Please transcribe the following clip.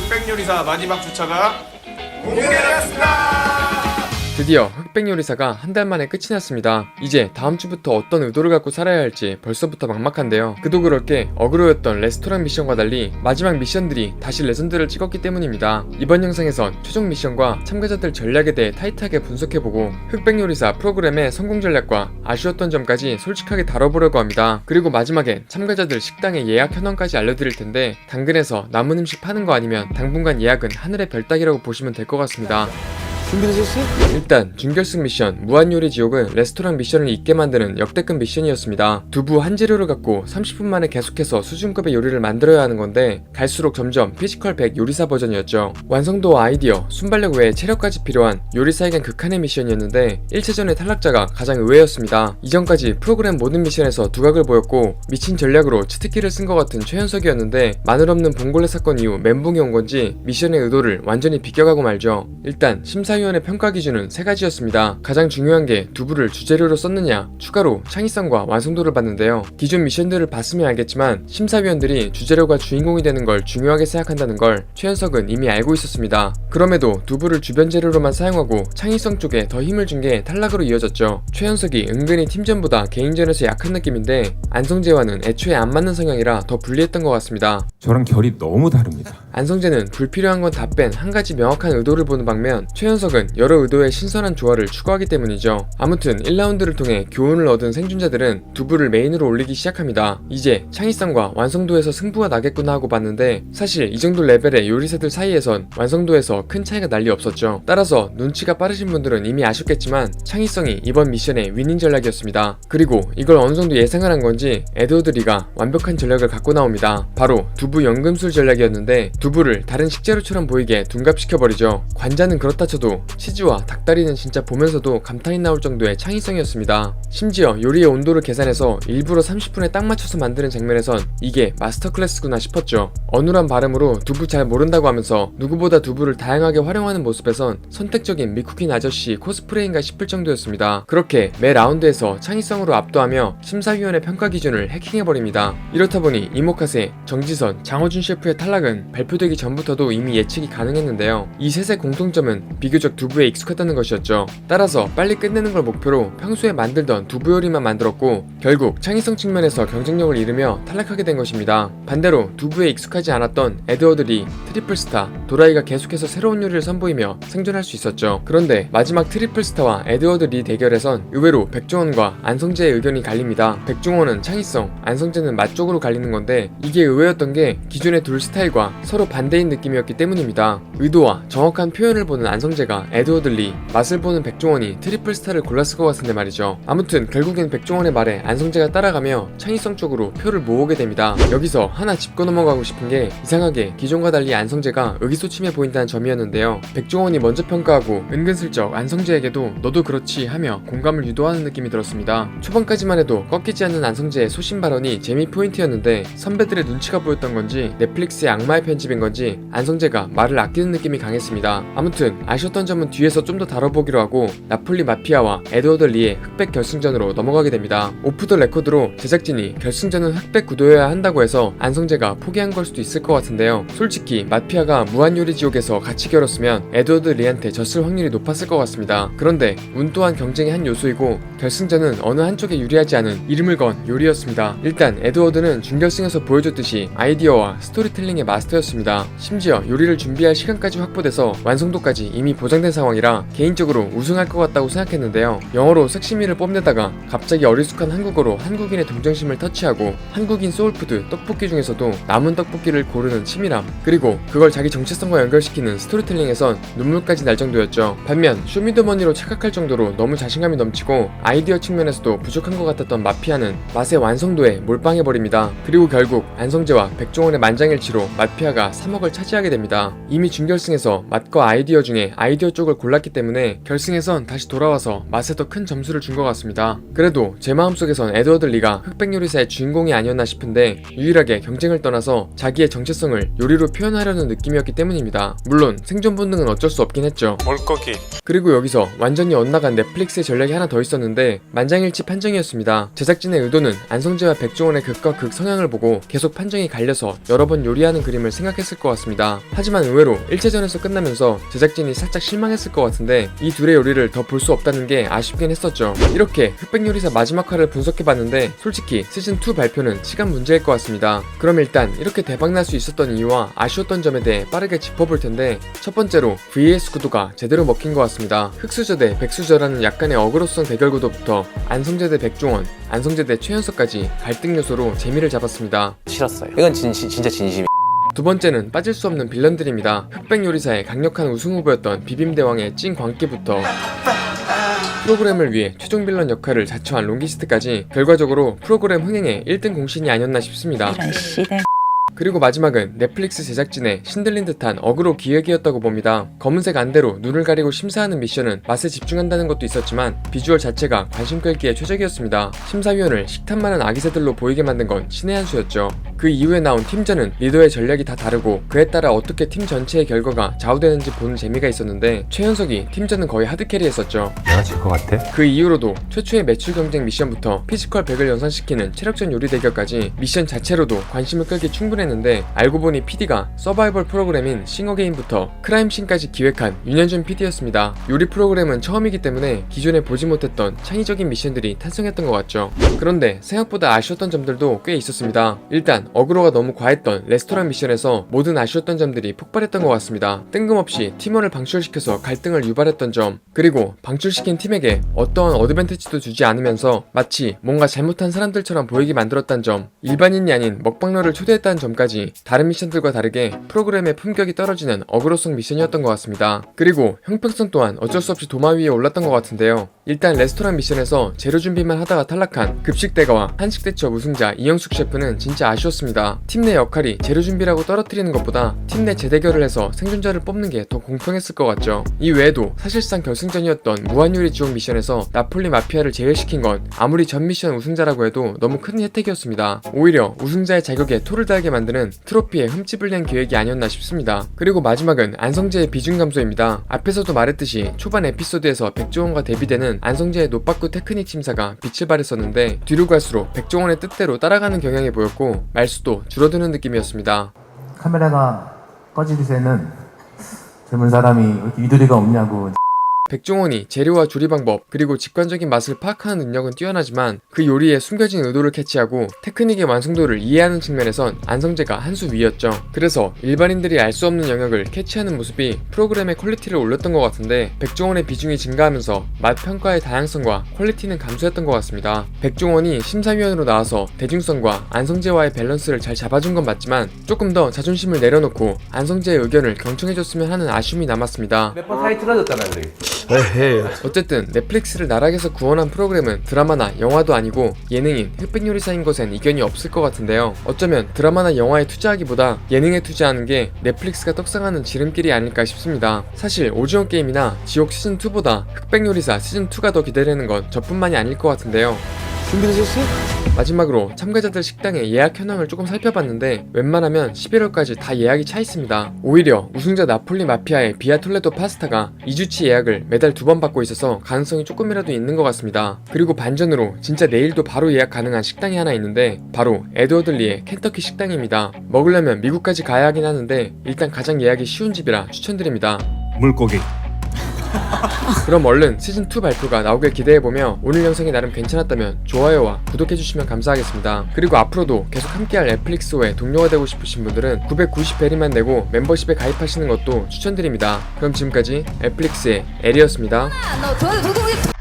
흑백요리사 마지막 주차가 공개되었습니다. 드디어 흑백요리사가 한 달 만에 끝이 났습니다. 이제 다음 주부터 어떤 의도를 갖고 살아야 할지 벌써부터 막막한데요. 그도 그럴 게 어그로였던 레스토랑 미션과 달리 마지막 미션들이 다시 레전드를 찍었기 때문입니다. 이번 영상에선 최종 미션과 참가자들 전략에 대해 타이트하게 분석해보고 흑백요리사 프로그램의 성공 전략과 아쉬웠던 점까지 솔직하게 다뤄보려고 합니다. 그리고 마지막엔 참가자들 식당의 예약 현황까지 알려드릴 텐데 당근에서 남은 음식 파는 거 아니면 당분간 예약은 하늘의 별 따기라고 보시면 될 것 같습니다. 준비되셨어요? 일단 준결승 미션 무한요리 지옥은 레스토랑 미션을 잊게 만드는 역대급 미션이었습니다. 두부 한 재료를 갖고 30분 만에 계속해서 수준급의 요리를 만들어야 하는 건데 갈수록 점점 피지컬 100 요리사 버전이었죠. 완성도와 아이디어, 순발력 외에 체력까지 필요한 요리사에겐 극한의 미션이었는데 1차전의 탈락자가 가장 의외였습니다. 이전까지 프로그램 모든 미션에서 두각을 보였고 미친 전략으로 치트키를 쓴 것 같은 최현석이었는데 마늘 없는 봉골레 사건 이후 멘붕이 온 건지 미션의 의도를 완전히 비껴가고 말죠. 일단 심사위원의 평가 기준은 세 가지였습니다. 가장 중요한 게 두부를 주재료로 썼느냐, 추가로 창의성과 완성도를 봤는데요. 기존 미션들을 봤으면 알겠지만 심사위원들이 주재료가 주인공이 되는 걸 중요하게 생각한다는 걸 최현석은 이미 알고 있었습니다. 그럼에도 두부를 주변 재료로만 사용하고 창의성 쪽에 더 힘을 준 게 탈락으로 이어졌죠. 최현석이 은근히 팀전보다 개인전에서 약한 느낌인데 안성재와는 애초에 안 맞는 성향이라 더 불리했던 것 같습니다. 저랑 결이 너무 다릅니다. 안성재는 불필요한 건 다 뺀 한 가지 명확한 의도를 보는 방면 최현석은 여러 의도의 신선한 조화를 추구하기 때문이죠. 아무튼 1라운드를 통해 교훈을 얻은 생존자들은 두부를 메인으로 올리기 시작합니다. 이제 창의성과 완성도에서 승부가 나겠구나 하고 봤는데 사실 이 정도 레벨의 요리사들 사이에선 완성도에서 큰 차이가 난리 없었죠. 따라서 눈치가 빠르신 분들은 이미 아셨겠지만 창의성이 이번 미션의 위닝 전략이었습니다. 그리고 이걸 어느 정도 예상을 한 건지 에드워드 리가 완벽한 전략을 갖고 나옵니다. 바로 두부 연금술 전략이었는데 두부를 다른 식재료처럼 보이게 둔갑시켜버리죠. 관자는 그렇다 쳐도 치즈와 닭다리는 진짜 보면서도 감탄이 나올 정도의 창의성이었습니다. 심지어 요리의 온도를 계산해서 일부러 30분에 딱 맞춰서 만드는 장면에선 이게 마스터 클래스구나 싶었죠. 어눌한 발음으로 두부 잘 모른다고 하면서 누구보다 두부를 다양하게 활용하는 모습에선 선택적인 미쿠킨 아저씨 코스프레인가 싶을 정도였습니다. 그렇게 매 라운드에서 창의성으로 압도하며 심사위원의 평가 기준을 해킹해버립니다. 이렇다 보니 이모카세, 정지선, 장호준 셰프의 탈락은 발표되기 전부터도 이미 예측이 가능했는데요. 이 셋의 공통점은 비교적 두부에 익숙하다는 것이었죠. 따라서 빨리 끝내는 걸 목표로 평소에 만들던 두부 요리만 만들었고 결국 창의성 측면에서 경쟁력을 잃으며 탈락하게 된 것입니다. 반대로 두부에 익숙하지 않았던 에드워드 리, 트리플스타, 도라이가 계속해서 새로운 요리를 선보이며 생존할 수 있었죠. 그런데 마지막 트리플스타와 에드워드 리 대결에선 의외로 백종원과 안성재의 의견이 갈립니다. 백종원은 창의성, 안성재는 맛 쪽으로 갈리는 건데 이게 의외였던 게 기존의 둘 스타일과 서로 반대인 느낌이었기 때문입니다. 의도와 정확한 표현을 보는 안성재가 에드워드 리, 맛을 보는 백종원이 트리플스타를 골랐을 것 같은데 말이죠. 아무튼 결국엔 백종원의 말에 안성재가 따라가며 창의성 쪽으로 표를 모으게 됩니다. 여기서 하나 짚고 넘어가고 싶은 게 이상하게 기존과 달리 안성재가 의기소침해 보인다는 점이었는데요. 백종원이 먼저 평가하고 은근슬쩍 안성재에게도 너도 그렇지 하며 공감을 유도하는 느낌이 들었습니다. 초반까지만 해도 꺾이지 않는 안성재의 소신 발언이 재미 포인트였는데 선배들의 눈치가 보였던 건지 넷플릭스의 악마의 편집인 건지 안성재가 말을 아끼는 느낌이 강했습니다. 아무튼 아쉬웠던 점은 뒤에서 좀 더 다뤄보기로 하고 나폴리 마피아와 에드워드 리의 흑백 결승전으로 넘어가게 됩니다. 오프 더 레코드로 제작진이 결승전은 흑백 구도여야 한다고 해서 안성재가 포기한 걸 수도 있을 것 같은데요. 솔직히 마피아가 무한요리 지옥에서 같이 겨뤘으면 에드워드 리한테 졌을 확률이 높았을 것 같습니다. 그런데 운 또한 경쟁의 한 요소이고 결승전은 어느 한쪽에 유리하지 않은 이름을 건 요리였습니다. 일단 에드워드는 준결승에서 보여줬듯이 아이디어와 스토리텔링의 마스터였습니다. 심지어 요리를 준비할 시간까지 확보돼서 완성도까지 이미 보장된 상황이라 개인적으로 우승할 것 같다고 생각했는데요. 영어로 섹시미를 뽐내다가 갑자기 어리숙한 한국어로 한국인의 동정심을 터치하고 한국인 소울푸드 떡볶이 중에서도 남은 떡볶이를 고르는 치밀함, 그리고 그걸 자기 정체성과 연결시키는 스토리텔링에선 눈물까지 날 정도였죠. 반면 쇼미더머니로 착각할 정도로 너무 자신감이 넘치고 아이디어 측면에서도 부족한 것 같았던 마피아는 맛의 완성도에 몰빵해버립니다. 그리고 결국 안성재와 백종원의 만장일치로 마피아가 3억을 차지하게 됩니다. 이미 준결승에서 맛과 아이디어 중에 아이디어 아이디어 쪽을 골랐기 때문에 결승에선 다시 돌아와서 맛에 더 큰 점수를 준 것 같습니다. 그래도 제 마음속에선 에드워드 리가 흑백 요리사의 주인공이 아니었나 싶은데 유일하게 경쟁을 떠나서 자기의 정체성을 요리로 표현하려는 느낌이었기 때문입니다. 물론 생존 본능은 어쩔 수 없긴 했죠. 물고기. 그리고 여기서 완전히 엇나간 넷플릭스의 전략이 하나 더 있었는데 만장일치 판정이었습니다. 제작진의 의도는 안성재와 백종원의 극과 극 성향을 보고 계속 판정이 갈려서 여러 번 요리하는 그림을 생각했을 것 같습니다. 하지만 의외로 1차전에서 끝나면서 제작진이 살짝 실망했을 것 같은데 이 둘의 요리를 더 볼 수 없다는 게 아쉽긴 했었죠. 이렇게 흑백 요리사 마지막 화를 분석해봤는데 솔직히 시즌2 발표는 시간 문제일 것 같습니다. 그럼 일단 이렇게 대박날 수 있었던 이유와 아쉬웠던 점에 대해 빠르게 짚어볼 텐데 첫 번째로 VS 구도가 제대로 먹힌 것 같습니다. 흑수저 대 백수저라는 약간의 어그로성 대결 구도부터 안성재 대 백종원, 안성재 대 최연석까지 갈등 요소로 재미를 잡았습니다. 싫었어요. 이건 진짜 진심이. 두 번째는 빠질 수 없는 빌런들입니다. 흑백 요리사의 강력한 우승 후보였던 비빔대왕의 찐 광기부터 프로그램을 위해 최종 빌런 역할을 자처한 롱기스트까지 결과적으로 프로그램 흥행의 1등 공신이 아니었나 싶습니다. 이런 씨발. 그리고 마지막은 넷플릭스 제작진의 신들린 듯한 어그로 기획이었다고 봅니다. 검은색 안대로 눈을 가리고 심사하는 미션은 맛에 집중한다는 것도 있었지만 비주얼 자체가 관심 끌기에 최적이었습니다. 심사위원을 식탐 많은 아기새들로 보이게 만든 건 신의 한 수였죠. 그 이후에 나온 팀전은 리더의 전략이 다 다르고 그에 따라 어떻게 팀 전체의 결과가 좌우되는지 보는 재미가 있었는데 최연석이 팀전은 거의 하드캐리했었죠. 내가 질 것 같아? 그 이후로도 최초의 매출 경쟁 미션부터 피지컬 100을 연상시키는 체력전 요리 대결까지 미션 자체로도 관심을 끌기 충분했는데 알고 보니 PD가 서바이벌 프로그램인 싱어게임부터 크라임씬까지 기획한 윤현준 PD였습니다. 요리 프로그램은 처음이기 때문에 기존에 보지 못했던 창의적인 미션들이 탄생했던 것 같죠. 그런데 생각보다 아쉬웠던 점들도 꽤 있었습니다. 일단 어그로가 너무 과했던 레스토랑 미션에서 모든 아쉬웠던 점들이 폭발했던 것 같습니다. 뜬금없이 팀원을 방출시켜서 갈등을 유발했던 점, 그리고 방출시킨 팀에게 어떠한 어드밴티지도 주지 않으면서 마치 뭔가 잘못한 사람들처럼 보이게 만들었다는 점, 일반인이 아닌 먹방러를 초대했다는 점까지 다른 미션들과 다르게 프로그램의 품격이 떨어지는 어그로성 미션이었던 것 같습니다. 그리고 형평성 또한 어쩔 수 없이 도마 위에 올랐던 것 같은데요. 일단 레스토랑 미션에서 재료 준비만 하다가 탈락한 급식대가와 한식대처 우승자 이영숙 셰프는 진짜 아쉬웠습니다. 팀 내 역할이 재료 준비라고 떨어뜨리는 것보다 팀 내 재대결을 해서 생존자를 뽑는 게 더 공평했을 것 같죠. 이 외에도 사실상 결승전이었던 무한요리 지옥 미션에서 나폴리 마피아를 제외시킨 건 아무리 전 미션 우승자라고 해도 너무 큰 혜택이었습니다. 오히려 우승자의 자격에 토를 달게 만드는 트로피에 흠집을 낸 계획이 아니었나 싶습니다. 그리고 마지막은 안성재의 비중 감소입니다. 앞에서도 말했듯이 초반 에피소드에서 백종원과 대비되는 안성재의 노빠꾸 테크닉 심사가 빛을 발했었는데 뒤로 갈수록 백종원의 뜻대로 따라가는 경향이 보였고 말수도 줄어드는 느낌이었습니다. 카메라가 꺼지기 새는 젊은 사람이 왜 이렇게 위도리가 없냐고. 백종원이 재료와 조리 방법 그리고 직관적인 맛을 파악하는 능력은 뛰어나지만 그 요리에 숨겨진 의도를 캐치하고 테크닉의 완성도를 이해하는 측면에선 안성재가 한 수 위였죠. 그래서 일반인들이 알 수 없는 영역을 캐치하는 모습이 프로그램의 퀄리티를 올렸던 것 같은데 백종원의 비중이 증가하면서 맛 평가의 다양성과 퀄리티는 감소했던 것 같습니다. 백종원이 심사위원으로 나와서 대중성과 안성재와의 밸런스를 잘 잡아준 건 맞지만 조금 더 자존심을 내려놓고 안성재의 의견을 경청해줬으면 하는 아쉬움이 남았습니다. 몇 번 사이 틀어졌잖아요, 우리. 어쨌든 넷플릭스를 나락에서 구원한 프로그램은 드라마나 영화도 아니고 예능인 흑백요리사인 것엔 이견이 없을 것 같은데요. 어쩌면 드라마나 영화에 투자하기보다 예능에 투자하는 게 넷플릭스가 떡상하는 지름길이 아닐까 싶습니다. 사실 오징어 게임이나 지옥 시즌2보다 흑백요리사 시즌2가 더 기대되는 건 저뿐만이 아닐 것 같은데요. 준비되셨어요? 마지막으로 참가자들 식당의 예약 현황을 조금 살펴봤는데 웬만하면 11월까지 다 예약이 차 있습니다. 오히려 우승자 나폴리 마피아의 비아톨레도 파스타가 2주치 예약을 매달 2번 받고 있어서 가능성이 조금이라도 있는 것 같습니다. 그리고 반전으로 진짜 내일도 바로 예약 가능한 식당이 하나 있는데 바로 에드워드 리의 켄터키 식당입니다. 먹으려면 미국까지 가야 하긴 하는데 일단 가장 예약이 쉬운 집이라 추천드립니다. 물고기. 그럼 얼른 시즌2 발표가 나오길 기대해보며 오늘 영상이 나름 괜찮았다면 좋아요와 구독해주시면 감사하겠습니다. 그리고 앞으로도 계속 함께할 넷플릭스호의 동료가 되고 싶으신 분들은 990베리만 내고 멤버십에 가입하시는 것도 추천드립니다. 그럼 지금까지 넷플릭스의 에리였습니다. 너 도둑이